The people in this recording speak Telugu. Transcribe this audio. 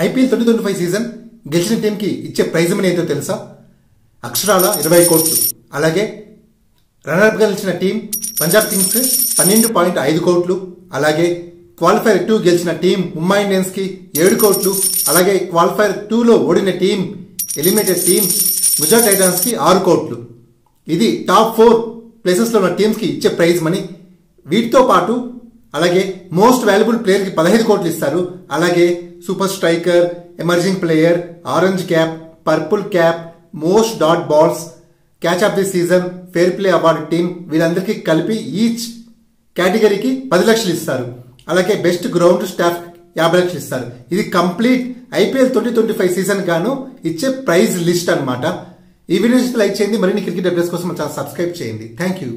ఐపీఎల్ 2025 సీజన్ గెలిచిన టీంకి ఇచ్చే ప్రైజ్ మనీ ఏంటో తెలుసా? అక్షరాల 20 కోట్లు. అలాగే రన్నర్అప్ గా గెలిచిన టీం పంజాబ్ కింగ్స్ 12.5 కోట్లు. అలాగే క్వాలిఫైర్ 2 గెలిచిన టీం ముంబై ఇండియన్స్ కి 7 కోట్లు. అలాగే క్వాలిఫైర్ 2 లో ఓడిన team eliminated team Gujarat Titans కి 6 కోట్లు. ఇది టాప్ 4 ప్లేసెస్ లో ఉన్న టీమ్స్ కి ఇచ్చే ప్రైజ్ మనీ. వీటితో పాటు అలాగే మోస్ట్ వాల్యుబుల్ ప్లేయర్ కి 15 కోట్లు ఇస్తారు. అలాగే super striker, emerging player, orange cap, purple cap, most dot balls, catch of the season, fair play award team వీళ్ళందరికీ కలిపి ఈచ్ కేటగిరీకి 10 లక్షలు ఇస్తారు. అలాగే బెస్ట్ గ్రౌండ్ స్టాఫ్ 50 లక్షలు ఇస్తారు. ఇది కంప్లీట్ ఐపీఎల్ 2025 సీజన్ గాను ఇచ్చే ప్రైజ్ లిస్ట్ అన్నమాట. ఈ వీడియో లైక్ చేయండి. మరిన్ని క్రికెట్ అప్డేట్స్ కోసం మన ఛానల్ సబ్స్క్రైబ్ చేయండి. Thank you.